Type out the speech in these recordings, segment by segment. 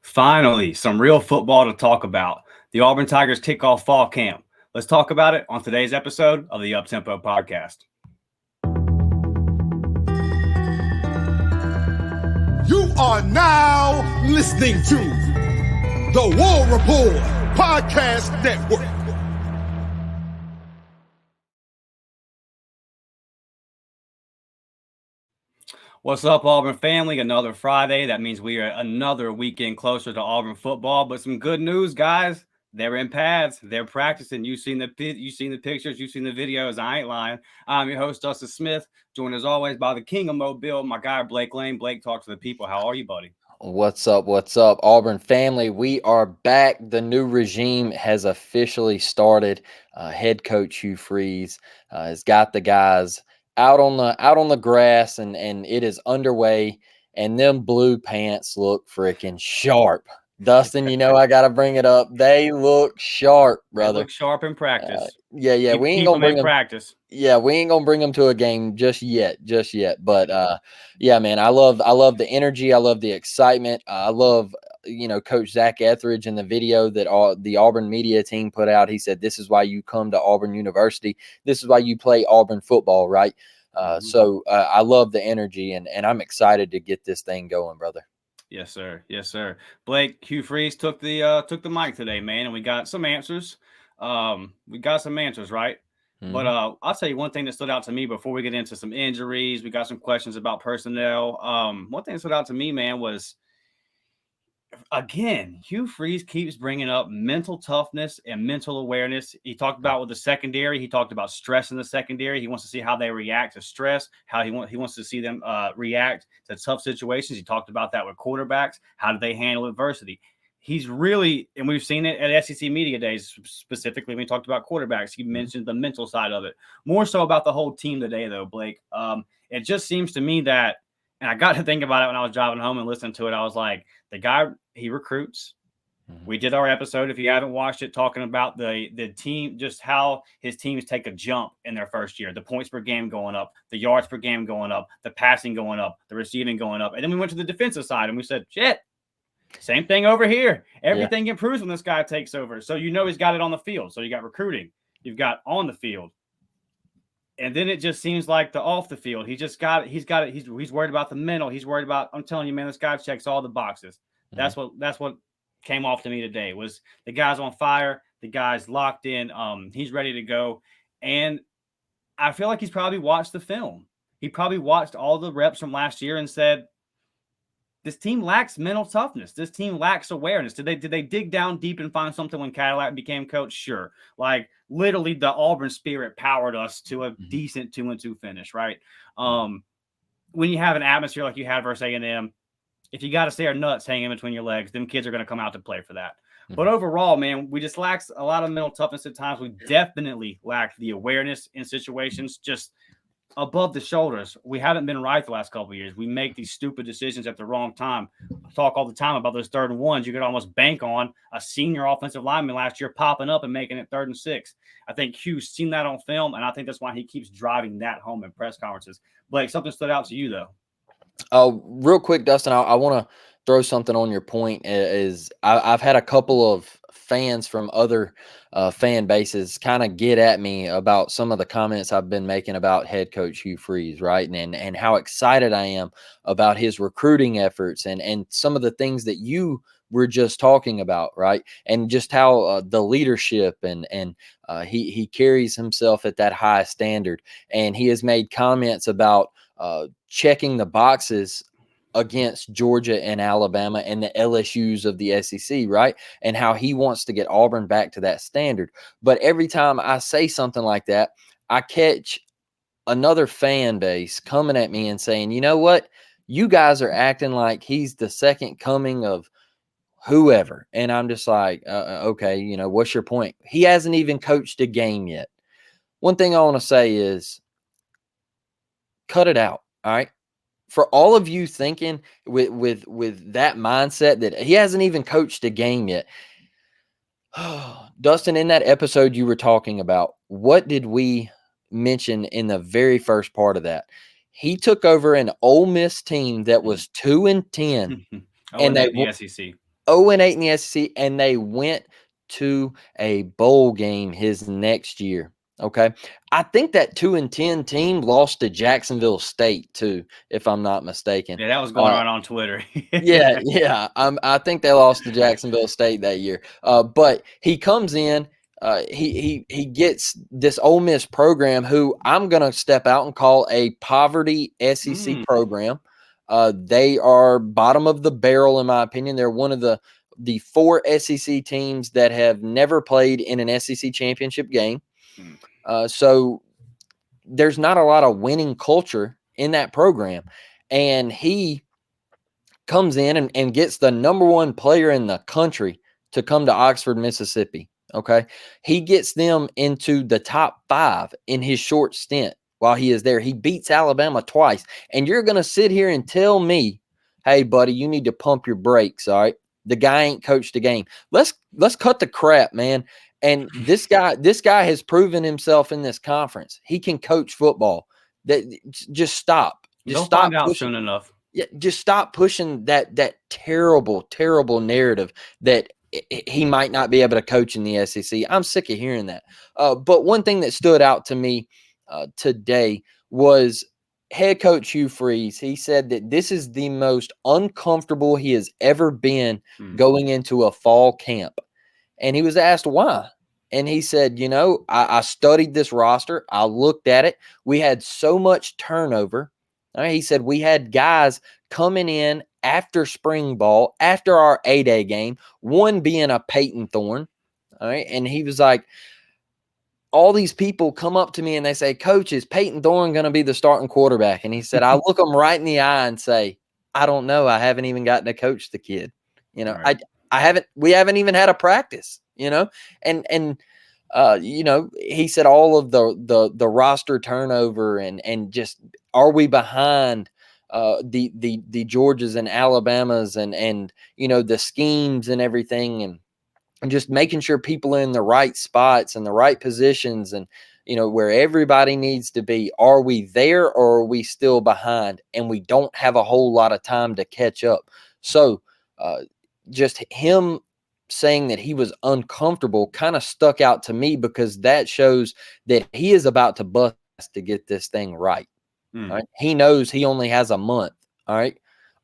Finally, some real football to talk about. The Auburn Tigers kick off fall camp. Let's talk about it on today's episode of the Uptempo Podcast. You are now listening to the War Report Podcast Network. What's up, Auburn family? Another Friday. That means we are another weekend closer to Auburn football. But some good news, guys. They're in pads. They're practicing. You've seen the pictures. You've seen the videos. I ain't lying. I'm your host, Dustin Smith, joined as always by the king of Mobile, my guy Blake Lane. Blake, talk to the people. How are you, buddy? What's up? What's up, Auburn family? We are back. The new regime has officially started. Head coach Hugh Freeze has got the guys out on the grass, and it is underway. And them blue pants look freaking sharp. Dustin, I gotta bring it up. They look sharp, brother. They look sharp in practice. Yeah. We ain't gonna bring them in practice. Yeah, we ain't gonna bring them to a game just yet. But yeah, man, I love the energy. I love the excitement. I love Coach Zach Etheridge in the video that the Auburn media team put out. He said, "This is why you come to Auburn University. This is why you play Auburn football, right?" So I love the energy, and I'm excited to get this thing going, brother. Yes, sir. Yes, sir. Blake, Hugh Freeze took the mic today, man, and we got some answers. Right? But I'll tell you one thing that stood out to me before we get into some injuries. We got some questions about personnel. One thing that stood out to me, man, was, again, Hugh Freeze keeps bringing up mental toughness and mental awareness. He talked about with the secondary. He talked about stress in the secondary. He wants to see how they react to stress, how he wants to see them react to tough situations. He talked about that with quarterbacks. How do they handle adversity? He's really, and we've seen it at SEC Media Days, specifically when he talked about quarterbacks. He mentioned the mental side of it. More so about the whole team today, though, Blake. It just seems to me that, and I got to think about it when I was driving home and listening to it. I was like, the guy, he recruits. We did our episode, if you haven't watched it, talking about the team, just how his teams take a jump in their first year. The points per game going up, the yards per game going up, the passing going up, the receiving going up. And then we went to the defensive side and we said, shit, same thing over here. Everything improves when this guy takes over. So he's got it on the field. So you got recruiting, you've got on the field. And then it just seems like the off the field. He's worried about the mental. He's worried about, I'm telling you, man, this guy checks all the boxes. That's what came off to me today was the guy's on fire. The guy's locked in. He's ready to go. And I feel like he's probably watched the film. He probably watched all the reps from last year and said, this team lacks mental toughness. This team lacks awareness. Did they dig down deep and find something when Cadillac became coach? Sure. Like literally the Auburn spirit powered us to a decent 2-2 finish, right? When you have an atmosphere like you had versus A&M, if you got to stay our nuts hanging between your legs, them kids are going to come out to play for that. But overall, man, we just lacked a lot of mental toughness at times. We definitely lacked the awareness in situations, just above the shoulders. We haven't been right the last couple of years. We make these stupid decisions at the wrong time. I talk all the time about those 3rd and 1s. You could almost bank on a senior offensive lineman last year popping up and making it 3rd and 6. I think Hugh's seen that on film, and I think that's why he keeps driving that home in press conferences. Blake, something stood out to you, though. Real quick, Dustin, I want to throw something on your point. I've had a couple of fans from other fan bases kind of get at me about some of the comments I've been making about head coach Hugh Freeze, right? And how excited I am about his recruiting efforts and some of the things that you were just talking about, right? And just how the leadership and he carries himself at that high standard. And he has made comments about checking the boxes against Georgia and Alabama and the LSUs of the SEC, right? And how he wants to get Auburn back to that standard. But every time I say something like that, I catch another fan base coming at me and saying, you know what? You guys are acting like he's the second coming of whoever. And I'm just like, okay, what's your point? He hasn't even coached a game yet. One thing I want to say is cut it out. All right. For all of you thinking with that mindset that he hasn't even coached a game yet. Dustin, in that episode you were talking about, what did we mention in the very first part of that? He took over an Ole Miss team that was 2-10. And they the SEC. 0-8 in the SEC, and they went to a bowl game his next year. Okay. I think that 2-10 team lost to Jacksonville State too, if I'm not mistaken. Yeah, that was going on Twitter. Yeah. I think they lost to Jacksonville State that year. But he comes in, he gets this Ole Miss program, who I'm gonna step out and call a poverty SEC program. They are bottom of the barrel, in my opinion. They're one of the 4 SEC teams that have never played in an SEC championship game. So there's not a lot of winning culture in that program. And he comes in and gets the number 1 player in the country to come to Oxford, Mississippi. Okay. He gets them into the top 5 in his short stint while he is there. He beats Alabama twice. And you're going to sit here and tell me, hey, buddy, you need to pump your brakes. All right. The guy ain't coached a game. Let's cut the crap, man. And this guy has proven himself in this conference. He can coach football. Just stop. They'll find out soon enough. Yeah, just stop pushing that terrible, terrible narrative that he might not be able to coach in the SEC. I'm sick of hearing that. But one thing that stood out to me today was head coach Hugh Freeze. He said that this is the most uncomfortable he has ever been going into a fall camp. And he was asked why. And he said, I studied this roster. I looked at it. We had so much turnover. He said we had guys coming in after spring ball, after our A-Day game, one being a Peyton Thorne. All right. And he was like, all these people come up to me and they say, Coach, is Peyton Thorne going to be the starting quarterback? And he said, I look them right in the eye and say, I don't know. I haven't even gotten to coach the kid. Right. We haven't even had a practice, and he said all of the roster turnover and just, are we behind the Georgias and Alabamas and the schemes and everything, and just making sure people are in the right spots and the right positions and, where everybody needs to be. Are we there or are we still behind? And we don't have a whole lot of time to catch up. So just him saying that he was uncomfortable kind of stuck out to me, because that shows that he is about to bust to get this thing right. All right. He knows he only has a month. All right.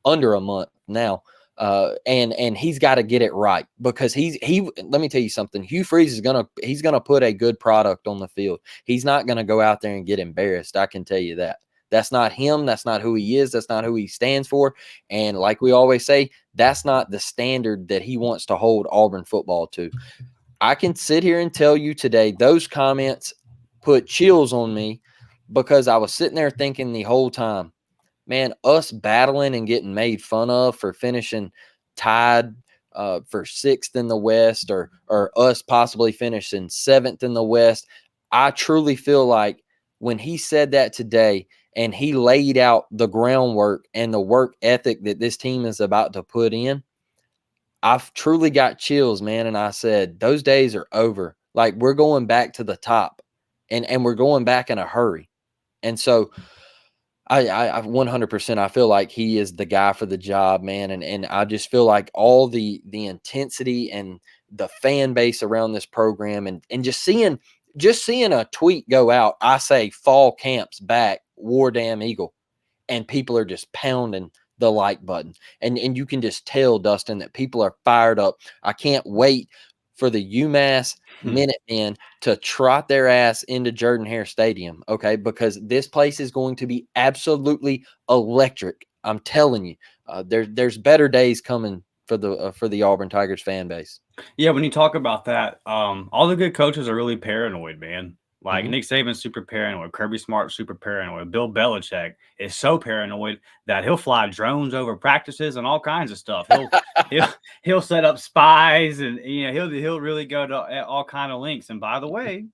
Under a month now. And he's got to get it right, because let me tell you something. Hugh Freeze he's gonna put a good product on the field. He's not gonna go out there and get embarrassed. I can tell you that. That's not him. That's not who he is. That's not who he stands for. And like we always say, that's not the standard that he wants to hold Auburn football to. I can sit here and tell you today, those comments put chills on me, because I was sitting there thinking the whole time, man, us battling and getting made fun of for finishing tied for 6th in the West, or us possibly finishing 7th in the West. I truly feel like when he said that today and he laid out the groundwork and the work ethic that this team is about to put in, I've truly got chills, man. And I said, those days are over. Like, we're going back to the top, and we're going back in a hurry. And so I 100%, I feel like he is the guy for the job, man. And I just feel like all the intensity and the fan base around this program, and just seeing a tweet go out, I say fall camps back, War Damn Eagle, and people are just pounding the like button. And you can just tell, Dustin, that people are fired up. I can't wait for the UMass Minutemen to trot their ass into Jordan-Hare Stadium, okay? Because this place is going to be absolutely electric. I'm telling you, there's better days coming for the Auburn Tigers fan base. Yeah, when you talk about that, all the good coaches are really paranoid, man. Like Nick Saban's super paranoid, Kirby Smart's super paranoid, Bill Belichick is so paranoid that he'll fly drones over practices and all kinds of stuff. He'll set up spies, and he'll really go to all kind of links. And by the way,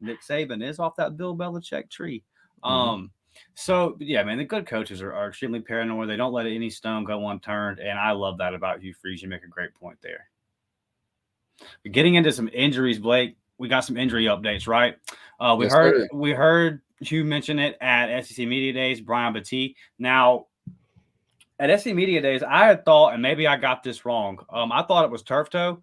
Nick Saban is off that Bill Belichick tree. So yeah, man, the good coaches are extremely paranoid. They don't let any stone go unturned, and I love that about Hugh Freeze. You make a great point there. But getting into some injuries, Blake. We got some injury updates, right? We heard Hugh mention it at SEC Media Days, Brian Battie. Now, At SC Media Days, I had thought, and maybe I got this wrong. I thought it was turf toe.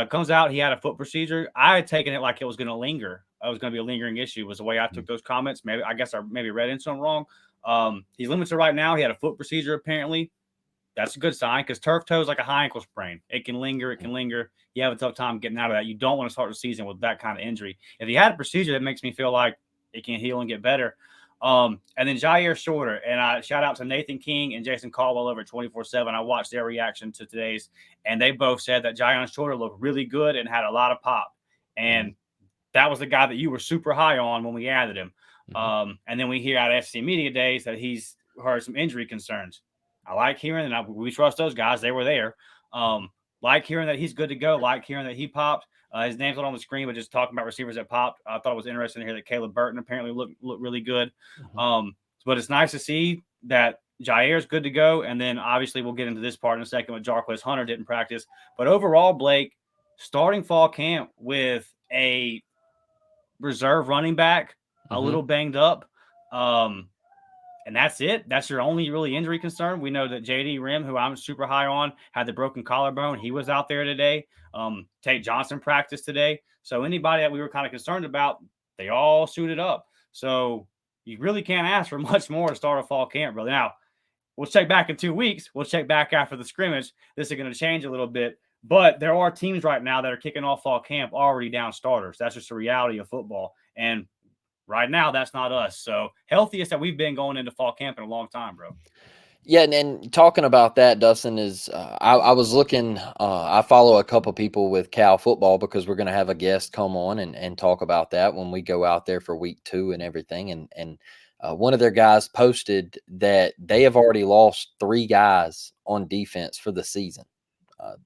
Comes out he had a foot procedure. I had taken it like it was going to linger. It was going to be a lingering issue. Was the way I took those comments. Maybe I guess I maybe read into them wrong. He's limited right now. He had a foot procedure apparently. That's a good sign because turf toe is like a high ankle sprain. It can linger. It can linger. You have a tough time getting out of that. You don't want to start the season with that kind of injury. If he had a procedure, that makes me feel like it can heal and get better. And then Jair Shorter, and I shout out to Nathan King and Jason Caldwell over at 24/7. I watched their reaction to today's, and they both said that Jair Shorter looked really good and had a lot of pop. And that was the guy that you were super high on when we added him. And then we hear out of FC Media Days that he's heard some injury concerns. I like hearing, and we trust those guys. They were there. Like hearing that he's good to go. Like hearing that he popped. His name's not on the screen, but just talking about receivers that popped. I thought it was interesting to hear that Caleb Burton apparently looked really good. But it's nice to see that Jair's good to go. And then obviously we'll get into this part in a second with Jarquez Hunter didn't practice. But overall, Blake, starting fall camp with a reserve running back, a little banged up. And that's it. That's your only really injury concern. We know that JD Rim, who I'm super high on, had the broken collarbone. He was out there today. Tate Johnson practiced today. So anybody that we were kind of concerned about, they all suited up. So you really can't ask for much more to start a fall camp, brother. Now, we'll check back in 2 weeks. We'll check back after the scrimmage. This is going to change a little bit. But there are teams right now that are kicking off fall camp already down starters. That's just the reality of football. And right now, that's not us. So healthiest that we've been going into fall camp in a long time, bro. Yeah, and talking about that, Dustin, is I was looking. I follow a couple people with Cal football because we're going to have a guest come on and talk about that when we go out there for week 2 and everything. And one of their guys posted that they have already lost 3 guys on defense for the season.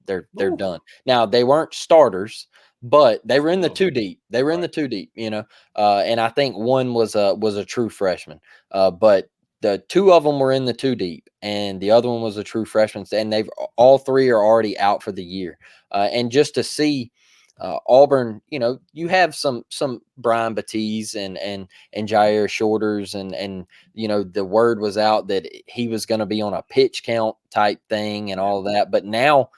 They're done. Now they weren't starters, but they were in the 2 deep. They were in the 2 deep, and I think one was a true freshman. But the 2 of them were in the 2 deep, and the other one was a true freshman. And they've all 3 are already out for the year. And just to see Auburn, you have some Brian Batiste and Jair Shorters, and the word was out that he was going to be on a pitch count type thing and all of that. But now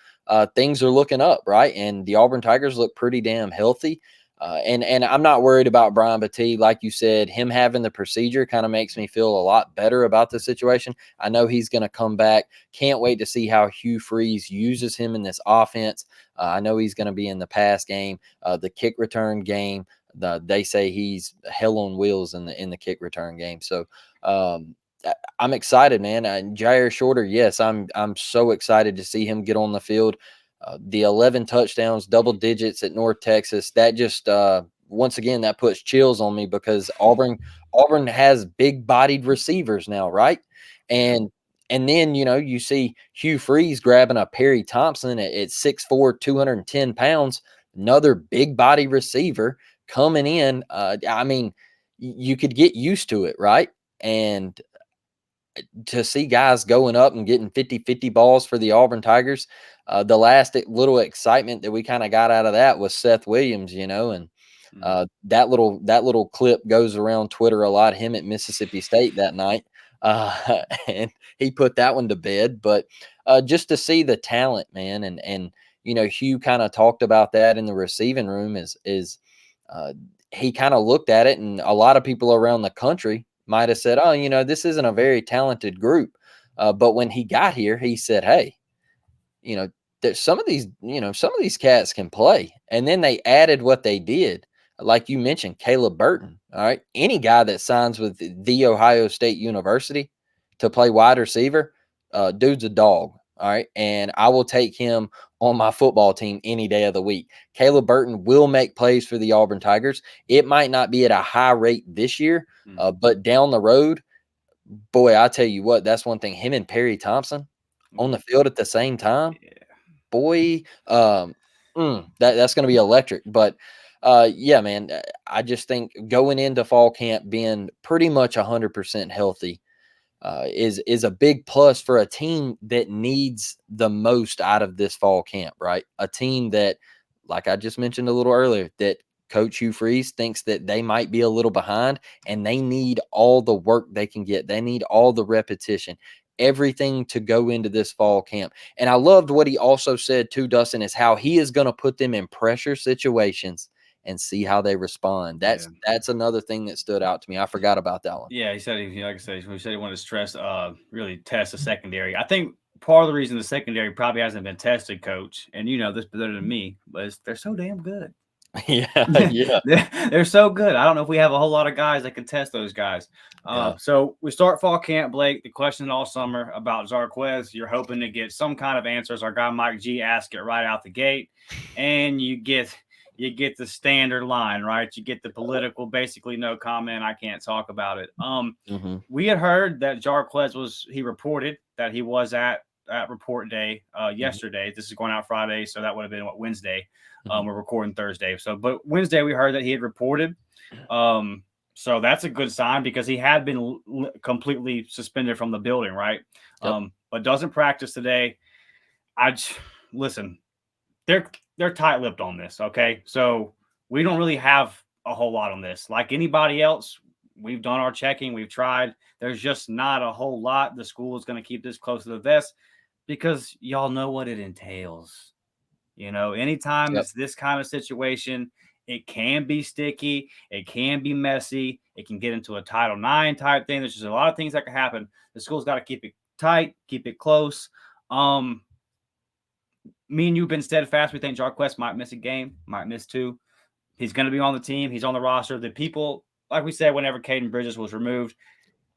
things are looking up, right? And the Auburn Tigers look pretty damn healthy. And I'm not worried about Brian Batiste. Like you said, him having the procedure kind of makes me feel a lot better about the situation. I know he's going to come back. Can't wait to see how Hugh Freeze uses him in this offense. I know he's going to be in the pass game, the kick return game. They say he's hell on wheels in the kick return game. So I'm excited, man. Jair Shorter, yes, I'm so excited to see him get on the field. The 11 touchdowns, double digits at North Texas, that just once again that puts chills on me because Auburn has big-bodied receivers now, right? And then you see Hugh Freeze grabbing a Perry Thompson at 6'4", 210 pounds, another big-body receiver coming in. I mean, you could get used to it, right? And to see guys going up and getting 50-50 balls for the Auburn Tigers, the last little excitement that we kind of got out of that was Seth Williams, and that little clip goes around Twitter a lot, him at Mississippi State that night, and he put that one to bed. But just to see the talent, man, and Hugh kind of talked about that in the receiving room is he kind of looked at it, and a lot of people around the country might have said, oh, this isn't a very talented group. But when he got here, he said, hey, there's some of these cats can play. And then they added what they did. Like you mentioned, Caleb Burton. All right. Any guy that signs with The Ohio State University to play wide receiver, dude's a dog. All right. And I will take him on my football team any day of the week. Caleb Burton will make plays for the Auburn Tigers. It might not be at a high rate this year, but down the road, boy, I tell you what, that's one thing. Him and Perry Thompson on the field at the same time, boy, that's going to be electric. But yeah, man, I just think going into fall camp being pretty much 100% healthy is a big plus for a team that needs the most out of this fall camp, right? A team that, like I just mentioned a little earlier, that Coach Hugh Freeze thinks that they might be a little behind, and they need all the work they can get. They need all the repetition. everything to go into this fall camp. And I loved what he also said too, Dustin, is how he is going to put them in pressure situations and see how they respond. That's another thing that stood out to me. I forgot about that one. Yeah, he said, like I said, he said he wanted to stress, really test the secondary. I think part of the reason the secondary probably hasn't been tested, Coach, and you know this better than me, but they're so damn good. Yeah. They're so good. I don't know if we have a whole lot of guys that can test those guys. So we start fall camp, Blake. The question all summer about Jarquez, you're hoping to get some kind of answers. Our guy Mike G asked it right out the gate, and you get the standard line, right? You get the political, basically no comment. I can't talk about it. We had heard that Jarquez he reported that he was at report day yesterday. This is going out Friday, so that would have been Wednesday. We're recording Thursday. But Wednesday we heard that he had reported. So that's a good sign because he had been completely suspended from the building, right? Yep. But doesn't practice today. Listen, they're tight-lipped on this, okay? So we don't really have a whole lot on this. Like anybody else, we've done our checking, we've tried. There's just not a whole lot. The school is going to keep this close to the vest because y'all know what it entails. You know, anytime it's this kind of situation, it can be sticky. It can be messy. It can get into a Title IX type thing. There's just a lot of things that can happen. The school's got to keep it tight, keep it close. Me and you've been steadfast. We think Jarquez might miss a game, might miss 2. He's going to be on the team. He's on the roster. The people, like we said, whenever Caden Bridges was removed,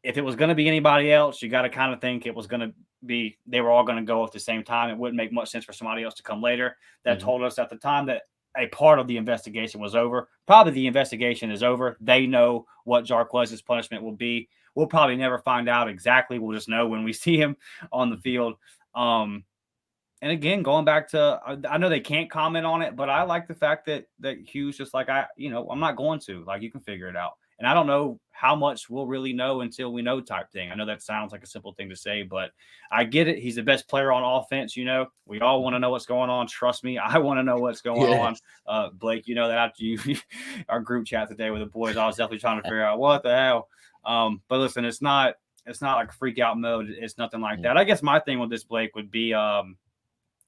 if it was going to be anybody else, you got to kind of think it was going to be, they were all going to go at the same time. It wouldn't make much sense for somebody else to come later. That told us at the time that a part of the investigation was over. Probably the investigation is over. They know what Jarquez's punishment will be. We'll probably never find out exactly. We'll just know when we see him on the field. And again, going back to, I know they can't comment on it, but I like the fact that Hugh's just like, I'm not going to. Like, you can figure it out. And I don't know how much we'll really know until we know type thing. I know that sounds like a simple thing to say, but I get it. He's the best player on offense. You know, we all want to know what's going on. Trust me, I want to know what's going on. Blake, you know that after our group chat today with the boys, I was definitely trying to figure out what the hell. But listen, it's not like freak out mode. It's nothing like that. I guess my thing with this, Blake, would be, and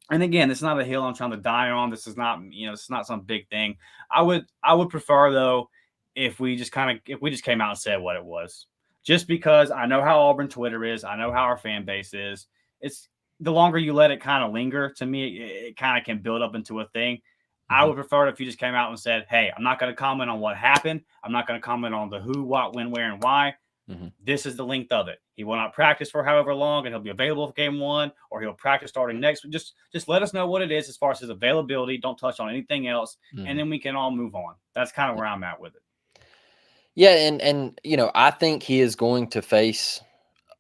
again, it's not a hill I'm trying to die on. This is not, it's not some big thing. I would prefer though, if we just came out and said what it was, just because I know how Auburn Twitter is. I know how our fan base is. It's the longer you let it kind of linger, to me, it kind of can build up into a thing. I would prefer it if you just came out and said, hey, I'm not going to comment on what happened. I'm not going to comment on the who, what, when, where, and why. This is the length of it. He will not practice for however long, and he'll be available for game 1, or he'll practice starting next. Just let us know what it is as far as his availability. Don't touch on anything else, and then we can all move on. That's kind of where I'm at with it. Yeah, and I think he is going to face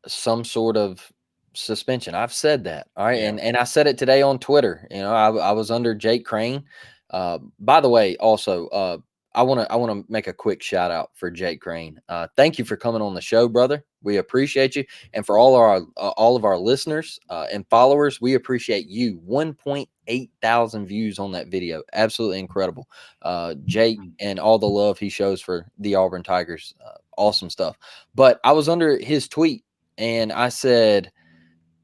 some sort of suspension. I've said that. All right. Yeah. And I said it today on Twitter. I was under Jake Crane. By the way, also, I want to make a quick shout out for Jake Crane. Thank you for coming on the show, brother. We appreciate you. And for all of our listeners and followers, we appreciate you. 1.8 thousand views on that video. Absolutely incredible. Jake and all the love he shows for the Auburn Tigers. Awesome stuff. But I was under his tweet and I said,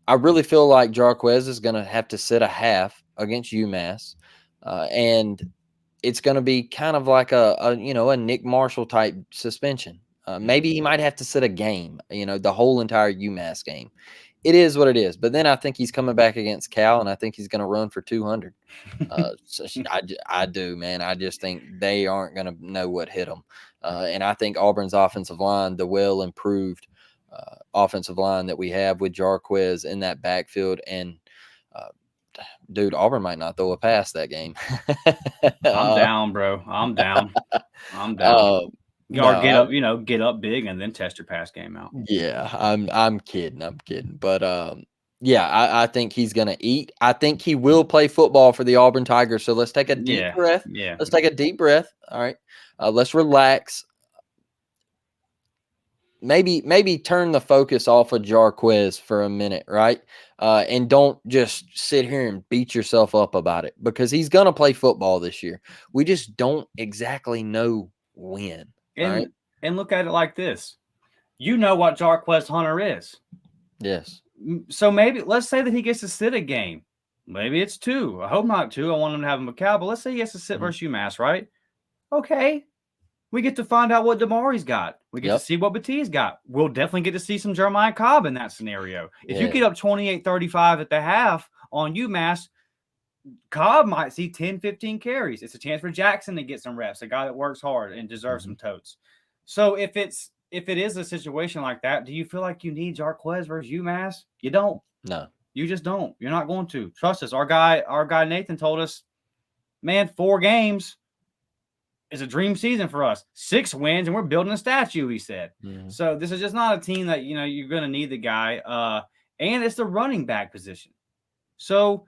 I really feel like Jarquez is going to have to sit a half against UMass. And it's going to be kind of like a Nick Marshall type suspension. Maybe he might have to sit a game, the whole entire UMass game. It is what it is. But then I think he's coming back against Cal, and I think he's going to run for 200. I do, man. I just think they aren't going to know what hit them. And I think Auburn's offensive line, the well-improved offensive line that we have with Jarquez in that backfield, and dude, Auburn might not throw a pass that game. I'm down, bro. I'm down. Or get up big and then test your pass game out. Yeah, I'm kidding. But I think he's gonna eat. I think he will play football for the Auburn Tigers. So let's take a deep breath. Yeah. Let's take a deep breath. All right. Let's relax. Maybe turn the focus off of Jarquez for a minute, right? And don't just sit here and beat yourself up about it, because he's going to play football this year. We just don't exactly know when. And look at it like this. You know what Jarquez Hunter is. Yes. So maybe let's say that he gets to sit a game. Maybe it's 2. I hope not 2. I want him to have him a cow, but let's say he has to sit versus UMass, right? Okay. We get to find out what Damari's got. We get to see what Batti's got. We'll definitely get to see some Jeremiah Cobb in that scenario. If you get up 28-35 at the half on UMass, Cobb might see 10, 15 carries. It's a chance for Jackson to get some reps, a guy that works hard and deserves some totes. So if it is a situation like that, do you feel like you need Jarquez versus UMass? You don't. No. You just don't. You're not going to. Trust us. Our guy Nathan told us, man, 4 games is a dream season for us. 6 wins, and we're building a statue, he said. So this is just not a team that, you're going to need the guy. And it's the running back position. So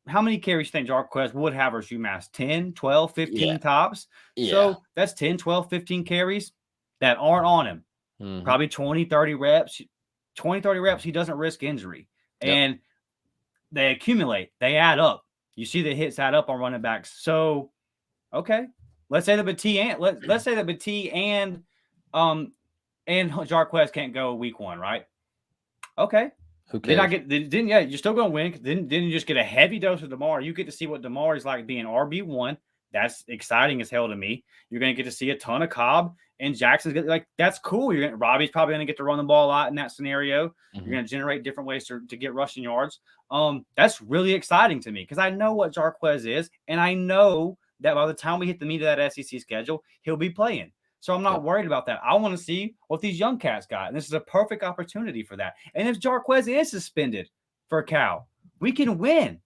how many carries do you think Jarquez would have versus UMass? 10, 12, 15 tops? Yeah. So that's 10, 12, 15 carries that aren't on him. Probably 20, 30 reps. 20, 30 reps, he doesn't risk injury. And they accumulate. They add up. You see the hits add up on running backs. So, okay. Let's say that Batti and Jarquez can't go week 1, right? Okay. Who cares? You're still going to win. Didn't you just get a heavy dose of Damari? You get to see what Damari's like being RB1. That's exciting as hell to me. You're going to get to see a ton of Cobb, and Jackson's like, that's cool. Robbie's probably going to get to run the ball a lot in that scenario. You're going to generate different ways to get rushing yards. That's really exciting to me because I know what Jarquez is, and I know that by the time we hit the meat of that SEC schedule, he'll be playing. So I'm not worried about that. I want to see what these young cats got, and this is a perfect opportunity for that. And if Jarquez is suspended for Cal, we can win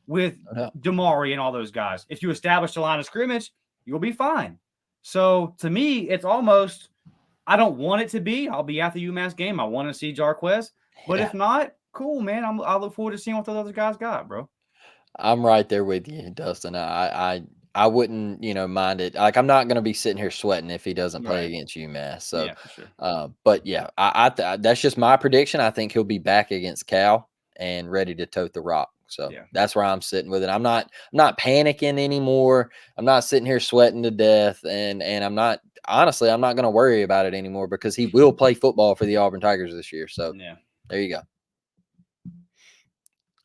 with Damari and all those guys. If you establish the line of scrimmage, you'll be fine. So to me, it's almost, I don't want it to be. I'll be at the UMass game. I want to see Jarquez. But if not, cool, man. I look forward to seeing what those other guys got, bro. I'm right there with you, Dustin. I wouldn't, mind it. Like, I'm not going to be sitting here sweating if he doesn't play against UMass. So, yeah, for sure. But yeah, that's just my prediction. I think he'll be back against Cal and ready to tote the rock. So that's where I'm sitting with it. I'm not panicking anymore. I'm not sitting here sweating to death, and I'm not going to worry about it anymore because he will play football for the Auburn Tigers this year. So there you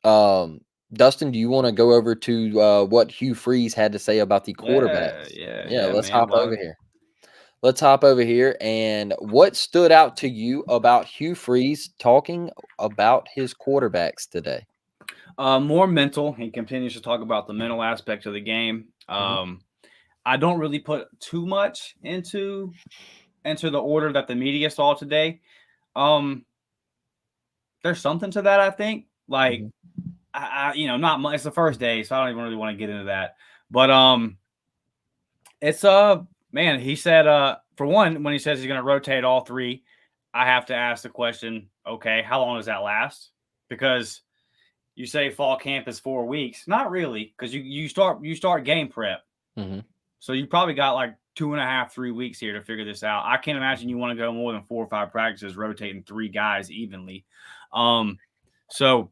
go. Dustin, do you want to go over to what Hugh Freeze had to say about the quarterbacks? Yeah. Let's hop over here. Let's hop over here. And what stood out to you about Hugh Freeze talking about his quarterbacks today? More mental. He continues to talk about the mental aspect of the game. I don't really put too much into the order that the media saw today. There's something to that, I think. Like, not much. It's the first day, so I don't even really want to get into that. But it's man, he said for one, when he says he's going to rotate all 3, I have to ask the question, okay, how long does that last? Because you say fall camp is 4 weeks. Not really, because you start game prep. So you probably got like 2.5, 3 weeks here to figure this out. I can't imagine you want to go more than 4 or 5 practices rotating 3 guys evenly. So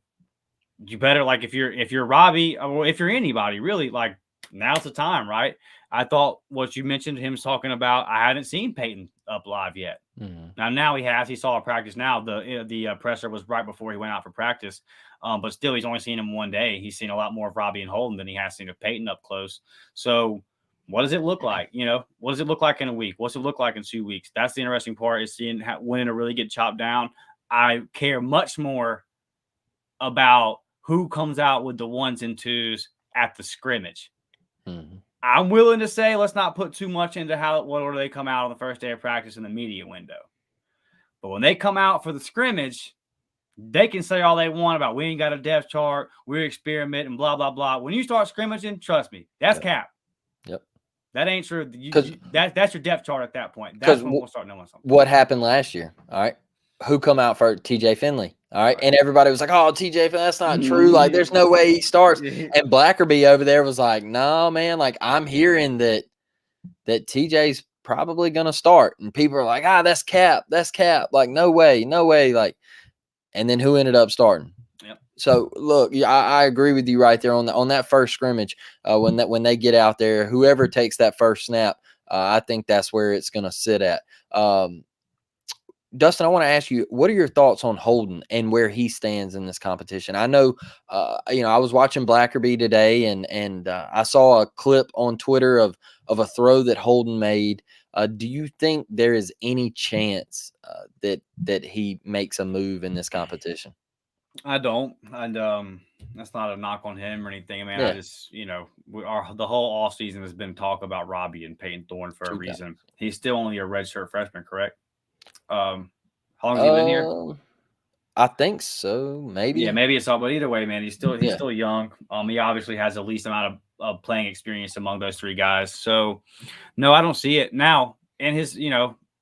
you better, like, if you're Robbie or if you're anybody, really, like, now's the time, right? I thought what you mentioned him talking about, I hadn't seen Peyton up live yet. Now he has. He saw a practice now. The presser was right before he went out for practice. But still, he's only seen him one day. He's seen a lot more of Robbie and Holden than he has seen of Peyton up close. So what does it look like? What does it look like in a week? What's it look like in 2 weeks? That's the interesting part, is seeing when to really get chopped down. I care much more about who comes out with the 1s and 2s at the scrimmage. I'm willing to say let's not put too much into what order they come out on the first day of practice in the media window. But when they come out for the scrimmage, they can say all they want about we ain't got a depth chart, we're experimenting, blah, blah, blah. When you start scrimmaging, trust me, that's cap. That ain't true. That's your depth chart at that point. That's when we'll start knowing something. What happened last year? All right. Who come out for TJ Finley? All right. And everybody was like, oh, TJ Finley, that's not true. Like, there's no way he starts. And Blackerby over there was like, no, man, like, I'm hearing that TJ's probably going to start. And people are like, that's cap. That's cap. Like, no way. Like, and then who ended up starting? So look, I agree with you right there on that first scrimmage. When they get out there, whoever takes that first snap, I think that's where it's going to sit at. Dustin, I want to ask you, what are your thoughts on Holden and where he stands in this competition? I know, I was watching Blackerby today, and I saw a clip on Twitter of a throw that Holden made. Do you think there is any chance that he makes a move in this competition? I don't, and that's not a knock on him or anything. I mean, I Yeah, just the whole off season has been talk about Robbie and Peyton Thorne for a okay. reason. He's still only a redshirt freshman, correct? How long has he been here? Um, I think so. Yeah, Maybe. maybe it's all, but either way, man, he's Yeah. still young. He obviously has the least amount of playing experience among those three guys. So no, I don't see it now. And his,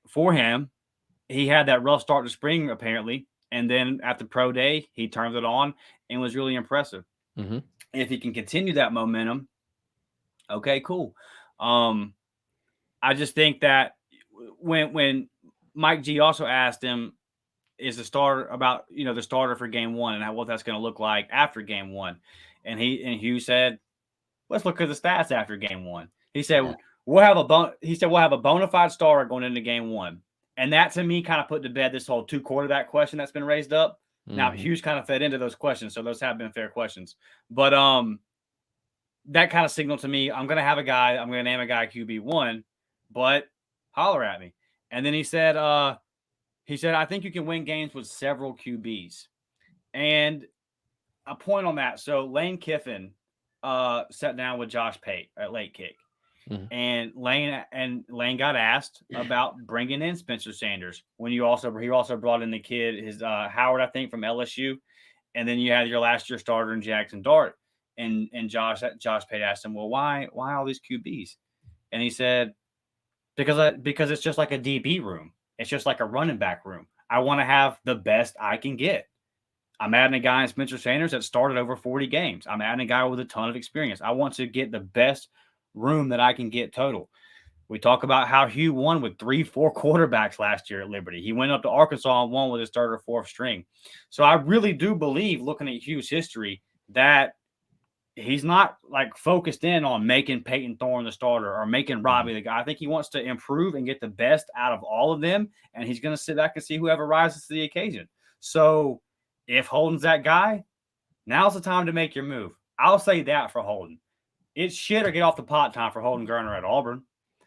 for him, he had that rough start to spring apparently, and then at the pro day, he turned it on and was really impressive. Hmm. If he can continue that momentum, okay, cool. Um, I just think that when Mike G also asked him, is the starter about the starter for game one and what that's going to look like after game one, and Hugh said, let's look at the stats after game one. He said Yeah. we'll have a bona fide starter going into game one, and that to me kind of put to bed this whole two quarterback question that's been raised up. Now Hmm. Hugh's kind of fed into those questions, so those have been fair questions, but that kind of signaled to me I'm going to name a guy QB1, but holler at me. And then he said, I think you can win games with several QBs. And a point on that. So Lane Kiffin sat down with Josh Pate at late kick. Hmm. And Lane got asked about bringing in Spencer Sanders when he also brought in the kid, his Howard, I think, from LSU. And then you had your last year starter in Jackson Dart. And Josh Pate asked him, well, why all these QBs? And he said, because it's just like a DB room. It's just like a running back room. I want to have the best I can get. I'm adding a guy in Spencer Sanders that started over 40 games. I'm adding a guy with a ton of experience. I want to get the best room that I can get total. We talk about how Hugh won with 3-4 quarterbacks last year at Liberty. He went up to Arkansas and won with his third or fourth string. So I really do believe, looking at Hugh's history, that he's not like focused in on making Peyton Thorne the starter or making Robbie the guy. I think he wants to improve and get the best out of all of them, and he's going to sit back and see whoever rises to the occasion. So if Holden's that guy, now's the time to make your move. I'll say that for Holden. It's shit or get off the pot time for Holden Geriner at Auburn,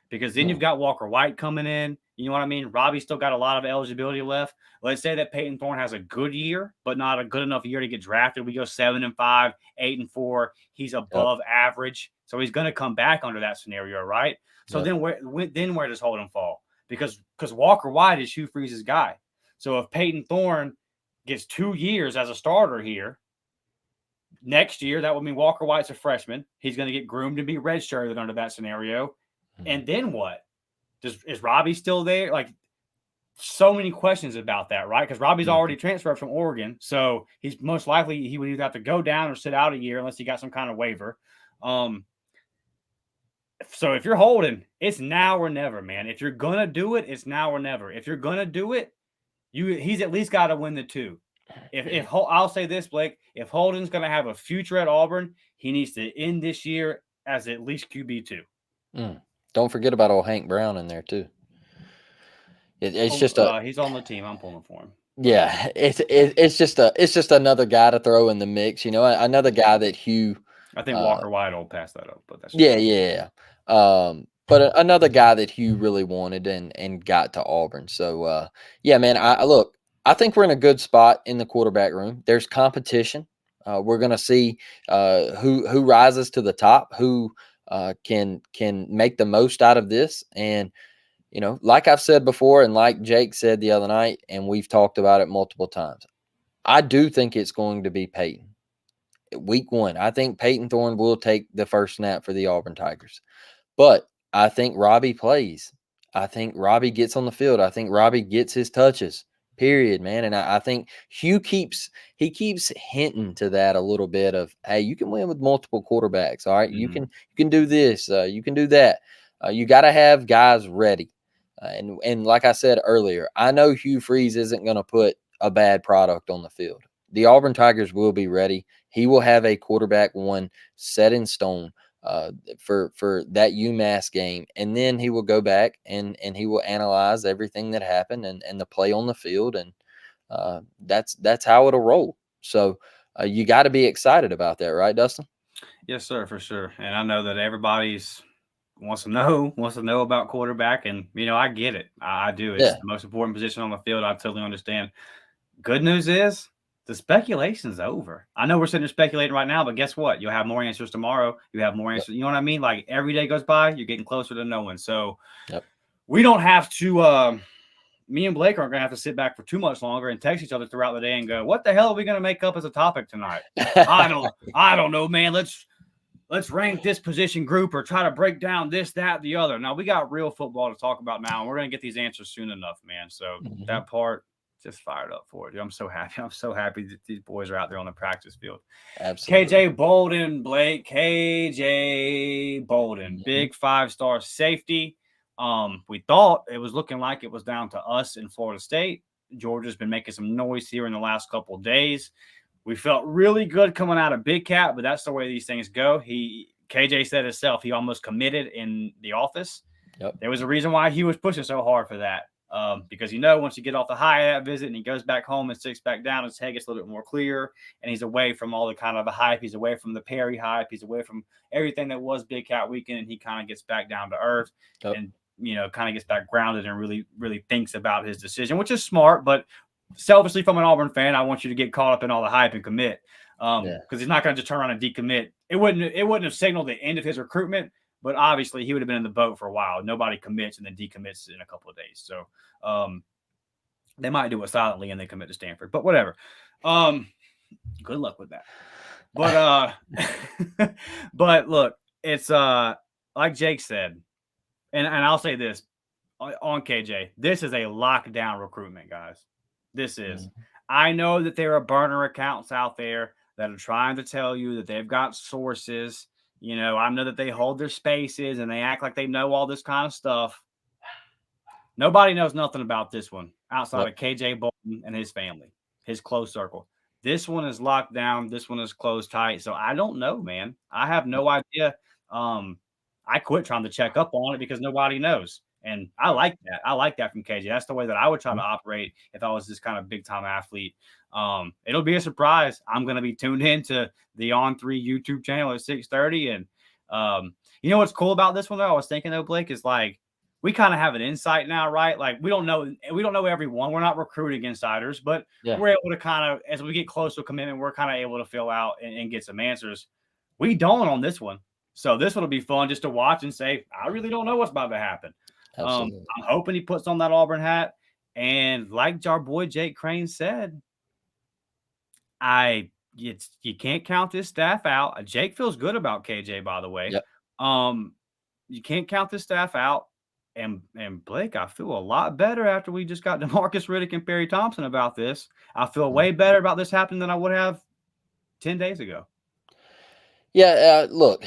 because then you've got Walker White coming in. You know what I mean? Robbie's still got a lot of eligibility left. Let's say that Peyton Thorne has a good year, but not a good enough year to get drafted. We go 7-5, 8-4. He's above average, so he's going to come back under that scenario, right? So then where does Holden fall? Because Walker White is Hugh Freeze's guy. So if Peyton Thorne gets 2 years as a starter here, next year that would mean Walker White's a freshman. He's going to get groomed and be redshirted under that scenario. And then what? Is Robbie still there? Like, so many questions about that, right? Because Robbie's already transferred from Oregon, so he's most likely he would either have to go down or sit out a year unless he got some kind of waiver. So if you're holding, it's now or never, man. If you're gonna do it, it's now or never. If you're gonna do it, he's at least got to win the two. If I'll say this, Blake, if Holden's gonna have a future at Auburn, he needs to end this year as at least QB2. Don't forget about old Hank Brown in there too. It's just he's on the team. I'm pulling for him. Yeah, it's just another guy to throw in the mix. Another guy that Hugh. I think Walker White will pass that up, but that's yeah. But another guy that Hugh really wanted and got to Auburn. So yeah, man. I think we're in a good spot in the quarterback room. There's competition. We're gonna see who rises to the top, who can make the most out of this. And like I've said before, and like Jake said the other night, and we've talked about it multiple times, I do think it's going to be Peyton. Week 1, I think Peyton Thorne will take the first snap for the Auburn Tigers. But I think Robbie plays. I think Robbie gets on the field. I think Robbie gets his touches, period, man. And I think Hugh keeps hinting to that a little bit of, hey, you can win with multiple quarterbacks. All right. You can do this. You can do that. You got to have guys ready. And like I said earlier, I know Hugh Freeze isn't going to put a bad product on the field. The Auburn Tigers will be ready. He will have a quarterback one set in stone. for that UMass game, and then he will go back and he will analyze everything that happened and the play on the field, and that's how it'll roll. So you got to be excited about that, right, Dustin? Yes, sir, for sure. And I know that everybody's wants to know about quarterback, and I get it. I do. It's Yeah. the most important position on the field. I totally understand. Good news is the speculation's over. I know we're sitting there speculating right now, but guess what? You'll have more answers tomorrow. You have more answers. You know what I mean? Like every day goes by, you're getting closer to knowing. So Yep. we don't have to. Me and Blake aren't going to have to sit back for too much longer and text each other throughout the day and go, "What the hell are we going to make up as a topic tonight?" I don't know, man. Let's rank this position group or try to break down this, that, the other. Now we got real football to talk about now, and we're going to get these answers soon enough, man. So that part, just fired up for it. Dude. I'm so happy. I'm so happy that these boys are out there on the practice field. Absolutely. KJ Bolden, Blake, KJ Bolden, big 5-star safety. We thought it was looking like it was down to us in Florida State. Georgia's been making some noise here in the last couple of days. We felt really good coming out of Big Cat, but that's the way these things go. KJ said himself, he almost committed in the office. Yep. There was a reason why he was pushing so hard for that. Because once you get off the high of that visit and he goes back home and sits back down, his head gets a little bit more clear, and he's away from all the kind of the hype. He's away from the Perry hype. He's away from everything that was Big Cat Weekend, and he kind of gets back down to earth and kind of gets back grounded and really, really thinks about his decision, which is smart. But selfishly, from an Auburn fan, I want you to get caught up in all the hype and commit, because he's not going to just turn around and decommit. It wouldn't have signaled the end of his recruitment. But obviously, he would have been in the boat for a while. Nobody commits and then decommits in a couple of days. So they might do it silently and then commit to Stanford. But whatever. Good luck with that. But but look, it's like Jake said, and I'll say this on KJ. This is a lockdown recruitment, guys. This is. I know that there are burner accounts out there that are trying to tell you that they've got sources. I know that they hold their spaces and they act like they know all this kind of stuff. Nobody knows nothing about this one outside of KJ Bolden and his family, his close circle. This one is locked down. This one is closed tight. So I don't know, man. I have no idea. I quit trying to check up on it because nobody knows. And I like that. I like that from KJ. That's the way that I would try to operate if I was this kind of big time athlete. It'll be a surprise. I'm going to be tuned into the On3 YouTube channel at 6:30. And you know what's cool about this one though? I was thinking though, Blake, is like we kind of have an insight now, right? Like we don't know everyone. We're not recruiting insiders, but we're able to kind of, as we get close to a commitment, we're kind of able to fill out and get some answers. We don't on this one. So this one will be fun just to watch and say, I really don't know what's about to happen. I'm hoping he puts on that Auburn hat. And like our boy Jake Crane said, you can't count this staff out. Jake feels good about KJ, by the way. Yep. You can't count this staff out. And Blake, I feel a lot better after we just got DeMarcus Riddick and Perry Thompson about this. I feel way better about this happening than I would have 10 days ago. Yeah, look,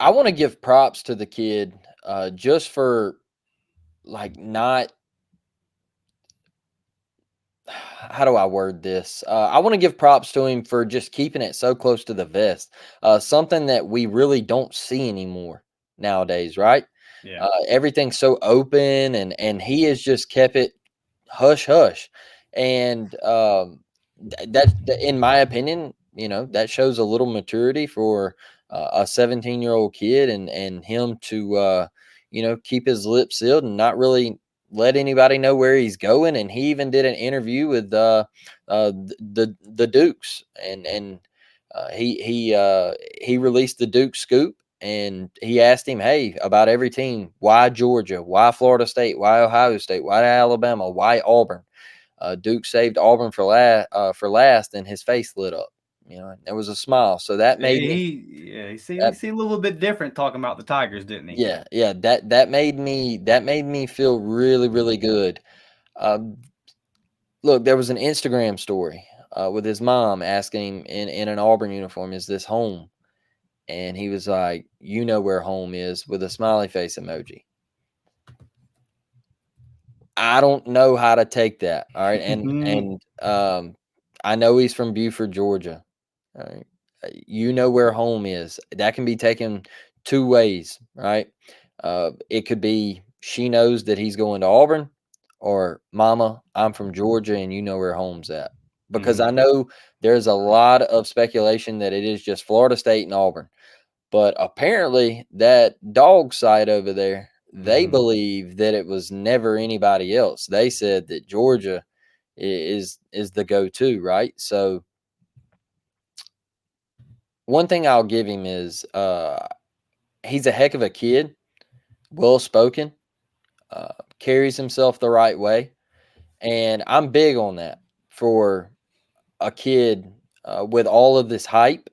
I want to give props to the kid just for not. How do I word this? I want to give props to him for just keeping it so close to the vest. Something that we really don't see anymore nowadays, right? Yeah. Everything's so open, and he has just kept it hush hush, and that, in my opinion, that shows a little maturity for a 17-year-old kid, and him to keep his lips sealed and not really let anybody know where he's going. And he even did an interview with the Dukes, and he released the Duke scoop, and he asked him, hey, about every team, why Georgia, why Florida State, why Ohio State, why Alabama, why Auburn. Duke saved Auburn for last, and his face lit up. There was a smile. So that made he seemed a little bit different talking about the Tigers, didn't he? Yeah. That made me feel really, really good. Look, there was an Instagram story with his mom asking him in an Auburn uniform, "Is this home?" And he was like, "You know where home is," with a smiley face emoji. I don't know how to take that. All right. And I know he's from Buford, Georgia. All right. You know where home is. That can be taken two ways, right? It could be she knows that he's going to Auburn, or Mama, I'm from Georgia and you know where home's at. Because I know there's a lot of speculation that it is just Florida State and Auburn. But apparently, that dog side over there, they believe that it was never anybody else. They said that Georgia is the go-to, right? So one thing I'll give him is he's a heck of a kid, well spoken, carries himself the right way, and I'm big on that for a kid with all of this hype.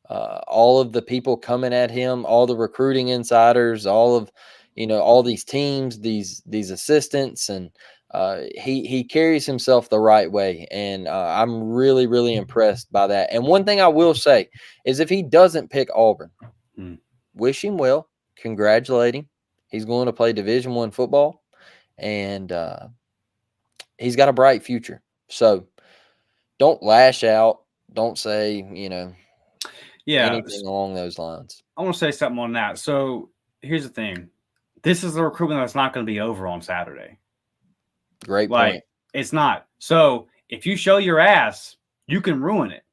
All of the people coming at him, all the recruiting insiders, all of all these teams, these assistants, and he carries himself the right way, and I'm really really impressed by that. And one thing I will say is, if he doesn't pick Auburn, wish him well, congratulate him. He's going to play Division I football, and he's got a bright future. So don't lash out. Don't say anything along those lines. I want to say something on that. So here's the thing. This is the recruitment that's not going to be over on Saturday. Great point. It's not. So if you show your ass, you can ruin it.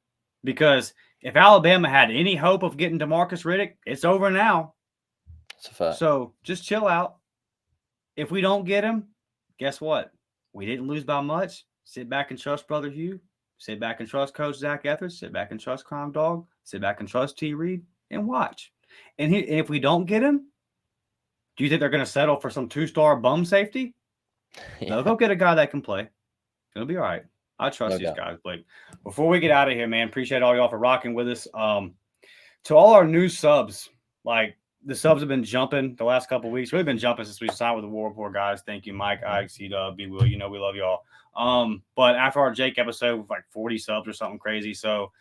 Because if Alabama had any hope of getting DeMarcus Riddick, it's over now. That's a fact. So just chill out. If we don't get him, guess what? We didn't lose by much. Sit back and trust Brother Hugh. Sit back and trust Coach Zach Etheridge. Sit back and trust Crime Dog. Sit back and trust T. Reed and watch. And if we don't get him, do you think they're going to settle for some 2-star bum safety? Yeah. No, go get a guy that can play. It'll be all right. I trust these guys. But before we get out of here, man, appreciate all y'all for rocking with us. To all our new subs, like the subs have been jumping the last couple of weeks. Really been jumping since we signed with the War Report guys. Thank you, Mike, Ike, C-Dub, B. Will. We love y'all. But after our Jake episode, with like 40 subs or something crazy. So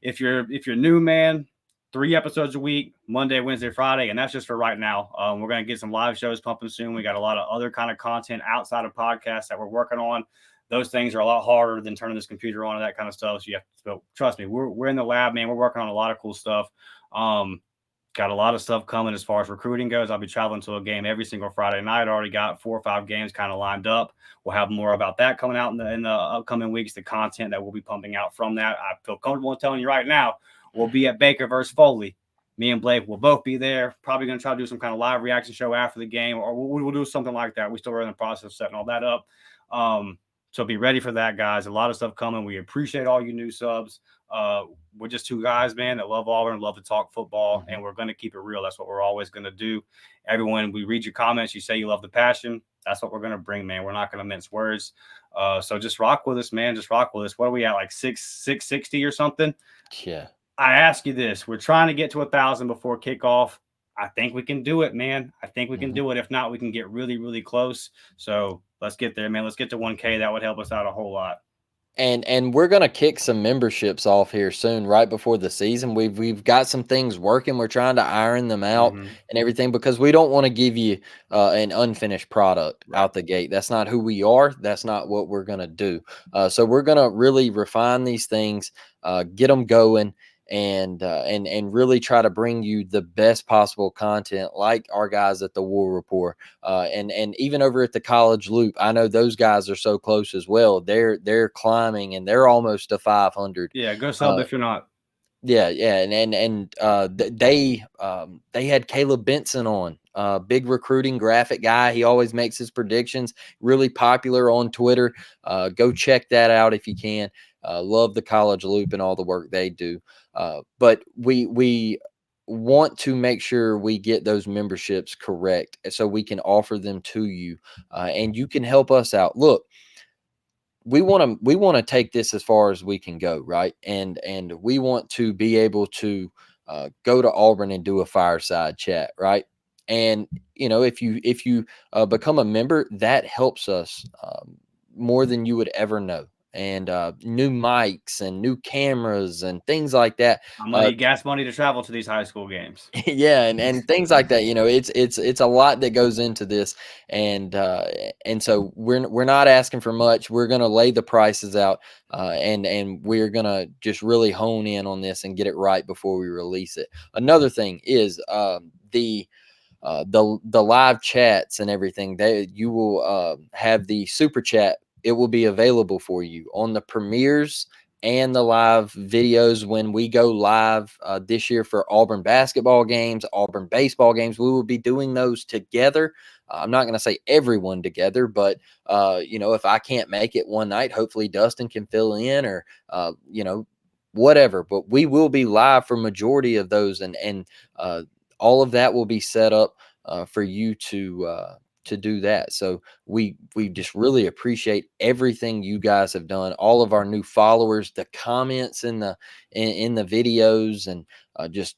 if you're new, man, 3 episodes a week, Monday, Wednesday, Friday, and that's just for right now. We're going to get some live shows pumping soon. We got a lot of other kind of content outside of podcasts that we're working on. Those things are a lot harder than turning this computer on and that kind of stuff. So you have to, trust me, we're in the lab, man. We're working on a lot of cool stuff. Got a lot of stuff coming as far as recruiting goes. I'll be traveling to a game every single Friday night. Already got 4 or 5 games kind of lined up. We'll have more about that coming out in the upcoming weeks, the content that we'll be pumping out from that. I feel comfortable telling you right now, we'll be at Baker versus Foley. Me and Blake will both be there. Probably going to try to do some kind of live reaction show after the game, or we'll do something like that. We still are in the process of setting all that up. So be ready for that, guys. A lot of stuff coming. We appreciate all you new subs. We're just 2 guys, man, that love Auburn, love to talk football, and we're going to keep it real. That's what we're always going to do. Everyone, we read your comments. You say you love the passion. That's what we're going to bring, man. We're not going to mince words. So just rock with us, man. Just rock with us. What are we at, like 660 or something? Yeah. I ask you this. We're trying to get to 1,000 before kickoff. I think we can do it, man. I think we can do it. If not, we can get really, really close. So let's get there, man. Let's get to 1K. That would help us out a whole lot. And we're gonna kick some memberships off here soon, right before the season. We've got some things working. We're trying to iron them out and everything, because we don't want to give you an unfinished product out the gate. That's not who we are. That's not what we're gonna do. So we're gonna really refine these things, get them going, and really try to bring you the best possible content, like our guys at the War Report, and even over at the College Loop. I know those guys are so close as well. They're climbing, and they're almost to 500. Yeah, go sub if you're not. Yeah, and they had Caleb Benson on, big recruiting graphic guy. He always makes his predictions. Really popular on Twitter. Go check that out if you can. Love the College Loop and all the work they do. But we want to make sure we get those memberships correct so we can offer them to you, and you can help us out. Look, we want to take this as far as we can go, right? And we want to be able to go to Auburn and do a fireside chat, right? And if you become a member, that helps us more than you would ever know. and new mics and new cameras and things like that. I'm gonna need gas money to travel to these high school games. Yeah, and things like that. It's a lot that goes into this, and so we're not asking for much. We're gonna lay the prices out, and we're gonna just really hone in on this and get it right before we release it. Another thing is the live chats and everything. You will have the super chat. It will be available for you on the premieres and the live videos when we go live this year for Auburn basketball games, Auburn baseball games. We will be doing those together. I'm not going to say everyone together, but if I can't make it one night, hopefully Dustin can fill in, or whatever. But we will be live for majority of those, and all of that will be set up for you to do that. So we just really appreciate everything you guys have done, all of our new followers, the comments in the videos, and just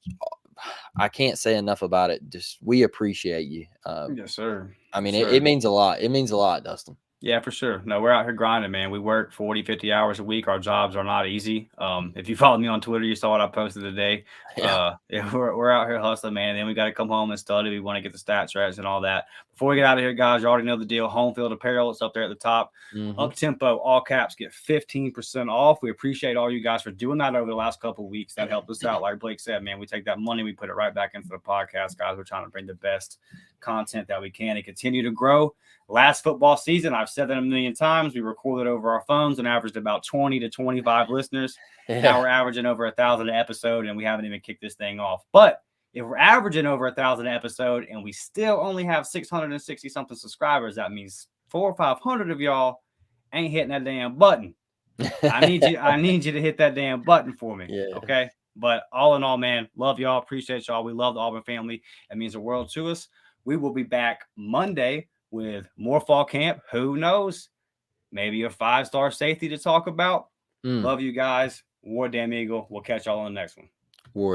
I can't say enough about it. Just we appreciate you. Yes, sir. I mean, sure. it means a lot. It means a lot, Dustin. Yeah, for sure. No, we're out here grinding, man. We work 40, 50 hours a week. Our jobs are not easy. If you followed me on Twitter, you saw what I posted today. Yeah. We're out here hustling, man. And then we got to come home and study. We want to get the stats right and all that. Before we get out of here, guys, you already know the deal. Home field apparel. It's up there at the top. Up tempo, all caps, get 15% off. We appreciate all you guys for doing that over the last couple of weeks. That helped us out. Like Blake said, man, we take that money, we put it right back into the podcast, guys. We're trying to bring the best content that we can and continue to grow. Last football season, I've said that a million times, we recorded over our phones and averaged about 20 to 25 listeners. Yeah. Now we're averaging over 1,000 an episode, and we haven't even kicked this thing off. But if we're averaging over 1,000 an episode and we still only have 660 something subscribers, that means 400 or 500 of y'all ain't hitting that damn button. I need you to hit that damn button for me. Yeah. Okay. But all in all, man, love y'all. Appreciate y'all. We love the Auburn family. It means the world to us. We will be back Monday with more fall camp. Who knows? Maybe a 5-star safety to talk about. Love you guys. War Damn Eagle. We'll catch y'all on the next one. Warrior.